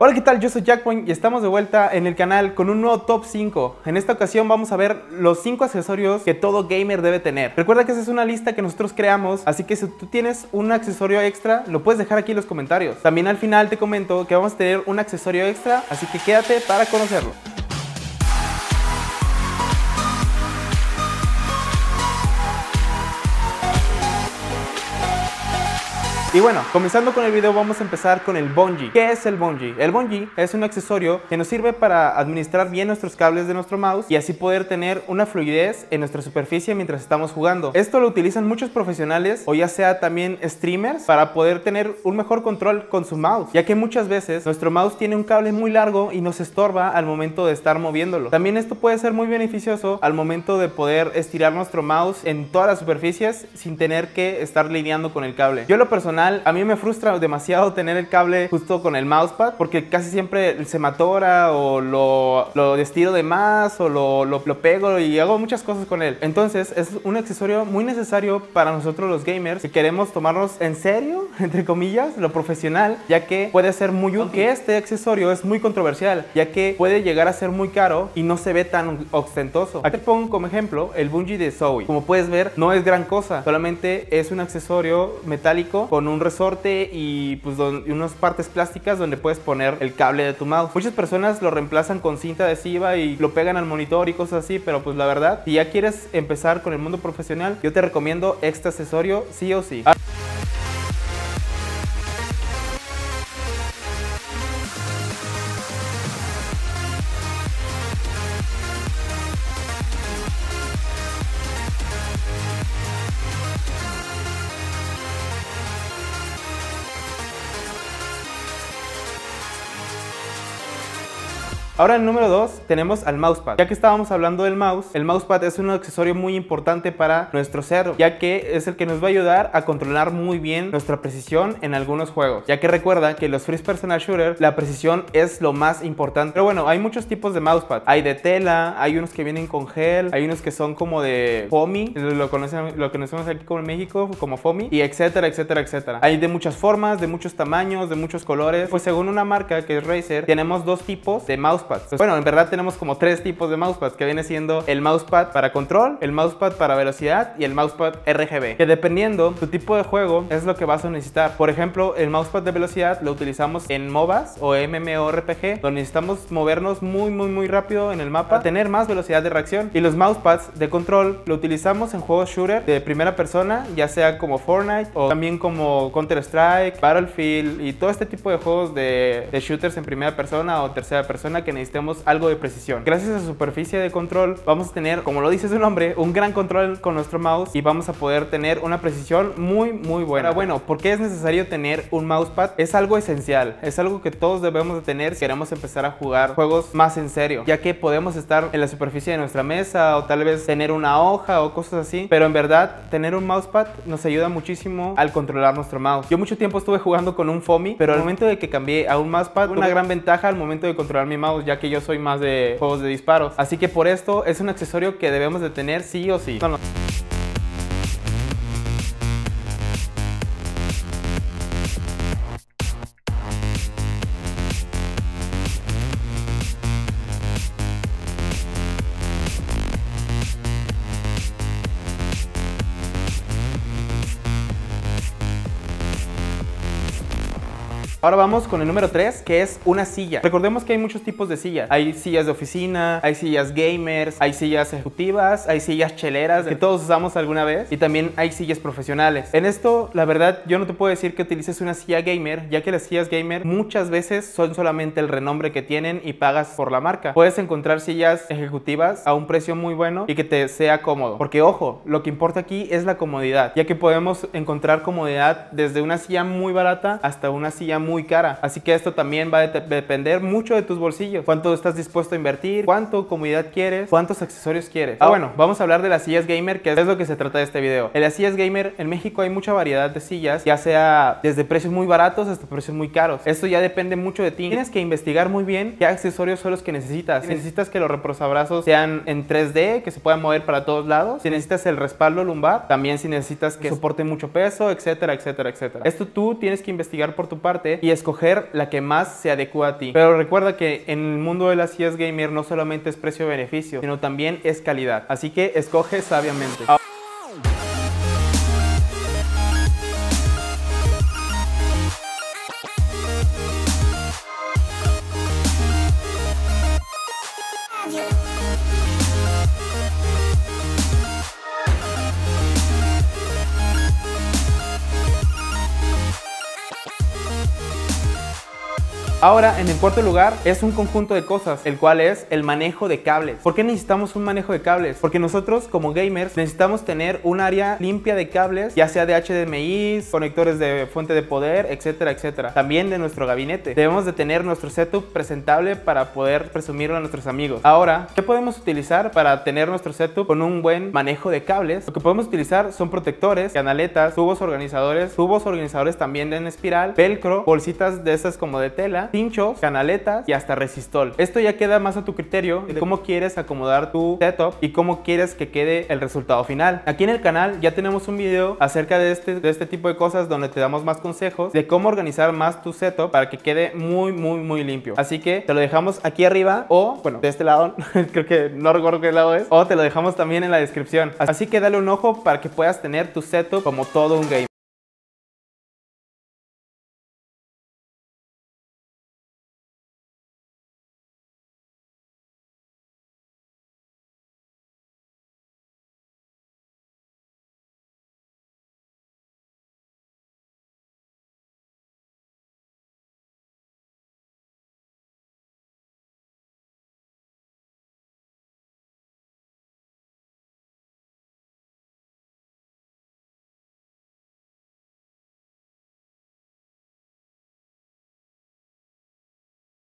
Hola, ¿qué tal? Yo soy Jackpoint y estamos de vuelta en el canal con un nuevo Top 5. En esta ocasión vamos a ver los 5 accesorios que todo gamer debe tener. Recuerda que esa es una lista que nosotros creamos, así que si tú tienes un accesorio extra, lo puedes dejar aquí en los comentarios. También al final te comento que vamos a tener un accesorio extra, así que quédate para conocerlo. Y bueno, comenzando con el video vamos a empezar con el bungee. ¿Qué es el bungee? El bungee es un accesorio que nos sirve para administrar bien nuestros cables de nuestro mouse y así poder tener una fluidez en nuestra superficie mientras estamos jugando. Esto lo utilizan muchos profesionales o ya sea también streamers para poder tener un mejor control con su mouse, ya que muchas veces nuestro mouse tiene un cable muy largo y nos estorba al momento de estar moviéndolo. También esto puede ser muy beneficioso al momento de poder estirar nuestro mouse en todas las superficies sin tener que estar lidiando con el cable. Yo en lo personal, a mí me frustra demasiado tener el cable justo con el mousepad porque casi siempre se me atora o lo estiro de más o lo pego y hago muchas cosas con él. Entonces es un accesorio muy necesario para nosotros los gamers que queremos tomarnos en serio, entre comillas, lo profesional, ya que puede ser muy útil. Que este accesorio es muy controversial, ya que puede llegar a ser muy caro y no se ve tan ostentoso. Aquí te pongo como ejemplo el bungee de Zowie. Como puedes ver, no es gran cosa, solamente es un accesorio metálico con un resorte y pues unas partes plásticas donde puedes poner el cable de tu mouse. Muchas personas lo reemplazan con cinta adhesiva y lo pegan al monitor y cosas así, pero pues la verdad, si ya quieres empezar con el mundo profesional, yo te recomiendo este accesorio sí o sí. Ahora en el número 2 tenemos al mousepad. Ya que estábamos hablando del mouse, el mousepad es un accesorio muy importante para nuestro cerebro, ya que es el que nos va a ayudar a controlar muy bien nuestra precisión en algunos juegos. Ya que recuerda que los first person shooter, la precisión es lo más importante. Pero bueno, hay muchos tipos de mousepad. Hay de tela, hay unos que vienen con gel, hay unos que son como de foamy, lo conocemos aquí como en México como foamy, y etcétera, etcétera, etcétera. Hay de muchas formas, de muchos tamaños, de muchos colores. Pues según una marca que es Razer, tenemos dos tipos de mousepad. Bueno, en verdad tenemos como 3 tipos de mousepad, que viene siendo el mousepad para control, el mousepad para velocidad y el mousepad RGB, que dependiendo tu tipo de juego es lo que vas a necesitar. Por ejemplo, el mousepad de velocidad lo utilizamos en MOBAs o MMORPG, donde necesitamos movernos muy rápido en el mapa para tener más velocidad de reacción. Y los mousepads de control lo utilizamos en juegos shooter de primera persona, ya sea como Fortnite o también como Counter Strike, Battlefield y todo este tipo de juegos de shooters en primera persona o tercera persona que necesitemos algo de precisión. Gracias a su superficie de control vamos a tener, como lo dice su nombre, un gran control con nuestro mouse y vamos a poder tener una precisión muy buena. Ahora, bueno, ¿por qué es necesario tener un mousepad? Es algo esencial, es algo que todos debemos de tener si queremos empezar a jugar juegos más en serio, ya que podemos estar en la superficie de nuestra mesa o tal vez tener una hoja o cosas así, pero en verdad tener un mousepad nos ayuda muchísimo al controlar nuestro mouse. Yo mucho tiempo estuve jugando con un foamy, pero al momento de que cambié a un mousepad, tuve una gran ventaja al momento de controlar mi mouse, ya que yo soy más de juegos de disparos. Así que por esto es un accesorio que debemos de tener sí o sí. Ahora vamos con el número 3, que es una silla. Recordemos que hay muchos tipos de sillas. Hay sillas de oficina, hay sillas gamers, hay sillas ejecutivas, hay sillas cheleras que todos usamos alguna vez y también hay sillas profesionales. En esto, la verdad, yo no te puedo decir que utilices una silla gamer, ya que las sillas gamer muchas veces son solamente el renombre que tienen y pagas por la marca. Puedes encontrar sillas ejecutivas a un precio muy bueno y que te sea cómodo. Porque ojo, lo que importa aquí es la comodidad, ya que podemos encontrar comodidad desde una silla muy barata hasta una silla muy cara. Así que esto también va a depender mucho de tus bolsillos. Cuánto estás dispuesto a invertir, cuánto comodidad quieres, cuántos accesorios quieres. Bueno, vamos a hablar de las sillas gamer, que es lo que se trata de este video. En las sillas gamer en México hay mucha variedad de sillas, ya sea desde precios muy baratos hasta precios muy caros. Esto ya depende mucho de ti. Tienes que investigar muy bien qué accesorios son los que necesitas. Si necesitas que los reposabrazos sean en 3D, que se puedan mover para todos lados. Si necesitas el respaldo lumbar, también si necesitas que soporte mucho peso, etcétera, etcétera, etcétera. Esto tú tienes que investigar por tu parte y escoger la que más se adecua a ti. Pero recuerda que en el mundo de las sillas gamer no solamente es precio-beneficio, sino también es calidad. Así que escoge sabiamente. Ahora, en el cuarto lugar, es un conjunto de cosas, el cual es el manejo de cables. ¿Por qué necesitamos un manejo de cables? Porque nosotros, como gamers, necesitamos tener un área limpia de cables, ya sea de HDMI, conectores de fuente de poder, etcétera, etcétera. También de nuestro gabinete. Debemos de tener nuestro setup presentable para poder presumirlo a nuestros amigos. Ahora, ¿qué podemos utilizar para tener nuestro setup con un buen manejo de cables? Lo que podemos utilizar son protectores, canaletas, tubos organizadores también en espiral, velcro, bolsitas de esas como de tela, pinchos, canaletas y hasta resistol. Esto ya queda más a tu criterio de cómo quieres acomodar tu setup y cómo quieres que quede el resultado final. Aquí en el canal ya tenemos un video acerca de este tipo de cosas donde te damos más consejos de cómo organizar más tu setup para que quede muy limpio. Así que te lo dejamos aquí arriba o, bueno, de este lado, creo que no recuerdo qué lado es, o te lo dejamos también en la descripción. Así que dale un ojo para que puedas tener tu setup como todo un game.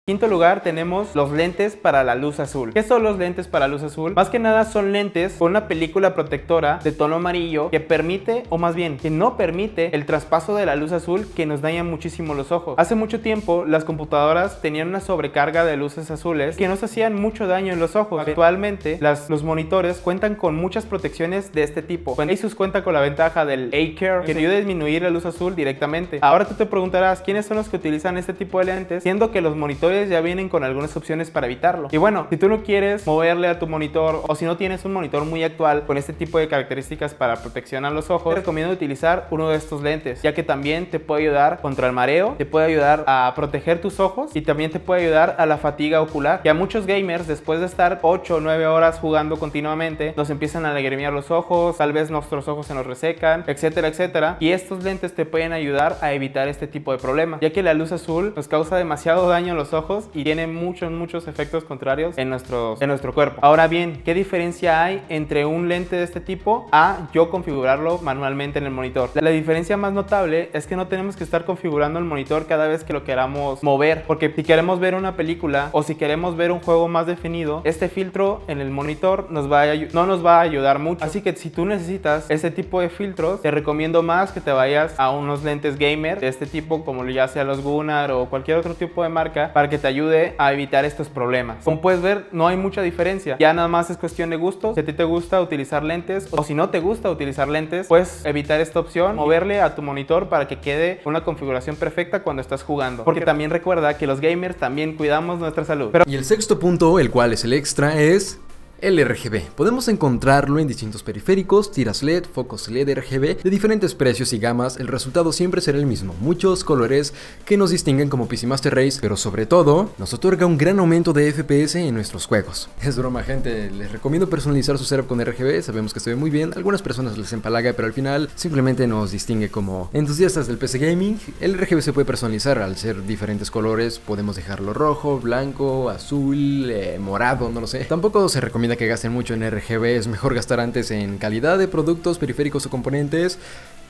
Quinto lugar tenemos los lentes para la luz azul. ¿Qué son los lentes para luz azul? Más que nada son lentes con una película protectora de tono amarillo que permite, o más bien que no permite, el traspaso de la luz azul que nos daña muchísimo los ojos. Hace mucho tiempo las computadoras tenían una sobrecarga de luces azules que nos hacían mucho daño en los ojos. Actualmente los monitores cuentan con muchas protecciones de este tipo. Bueno, Asus cuenta con la ventaja del A-Care que te ayuda a disminuir la luz azul directamente. Ahora tú te preguntarás quiénes son los que utilizan este tipo de lentes, siendo que los monitores ya vienen con algunas opciones para evitarlo. Y bueno, si tú no quieres moverle a tu monitor o si no tienes un monitor muy actual con este tipo de características para protección a los ojos, te recomiendo utilizar uno de estos lentes, ya que también te puede ayudar contra el mareo, te puede ayudar a proteger tus ojos y también te puede ayudar a la fatiga ocular, que a muchos gamers después de estar 8 o 9 horas jugando continuamente nos empiezan a lagrimear los ojos, tal vez nuestros ojos se nos resecan, etcétera, etcétera, y estos lentes te pueden ayudar a evitar este tipo de problemas, ya que la luz azul nos causa demasiado daño a los ojos y tiene muchos efectos contrarios en nuestro cuerpo. Ahora bien, ¿qué diferencia hay entre un lente de este tipo a yo configurarlo manualmente en el monitor? La diferencia más notable es que no tenemos que estar configurando el monitor cada vez que lo queramos mover, porque si queremos ver una película o si queremos ver un juego más definido, este filtro en el monitor no nos va a ayudar mucho. Así que si tú necesitas ese tipo de filtros, te recomiendo más que te vayas a unos lentes gamer de este tipo, como ya sea los Gunnar o cualquier otro tipo de marca, para que te ayude a evitar estos problemas. Como puedes ver, no hay mucha diferencia, ya nada más es cuestión de gustos. Si a ti te gusta utilizar lentes o si no te gusta utilizar lentes, puedes evitar esta opción, moverle a tu monitor para que quede una configuración perfecta cuando estás jugando, porque también recuerda que los gamers también cuidamos nuestra salud. Y el sexto punto, el cual es el extra, es el RGB. Podemos encontrarlo en distintos periféricos, tiras LED, focos LED RGB de diferentes precios y gamas. El resultado siempre será el mismo, muchos colores que nos distinguen como PC Master Race, pero sobre todo nos otorga un gran aumento de FPS en nuestros juegos. Es broma, gente, les recomiendo personalizar su setup con RGB, sabemos que se ve muy bien, a algunas personas les empalaga, pero al final simplemente nos distingue como entusiastas del PC Gaming. El RGB se puede personalizar al ser diferentes colores, podemos dejarlo rojo, blanco, azul, morado, no lo sé. Tampoco se recomienda que gasten mucho en RGB, es mejor gastar antes en calidad de productos, periféricos o componentes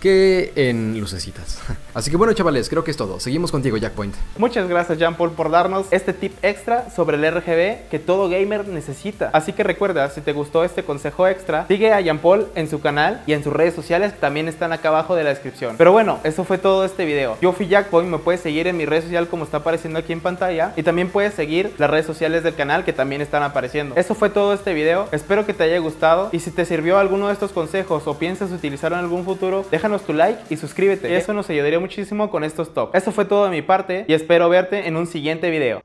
que en lucecitas. Así que bueno, chavales, creo que es todo. Seguimos contigo, Jackpoint. Muchas gracias, Jean Paul, por darnos este tip extra sobre el RGB que todo gamer necesita. Así que recuerda, si te gustó este consejo extra, sigue a Jean Paul en su canal y en sus redes sociales, que también están acá abajo de la descripción. Pero bueno, eso fue todo este video. Yo fui Jackpoint, me puedes seguir en mi red social como está apareciendo aquí en pantalla, y también puedes seguir las redes sociales del canal que también están apareciendo. Eso fue todo este video, espero que te haya gustado, y si te sirvió alguno de estos consejos o piensas utilizarlo en algún futuro, deja déjanos tu like y suscríbete. Eso nos ayudaría muchísimo con estos tops. Eso fue todo de mi parte y espero verte en un siguiente video.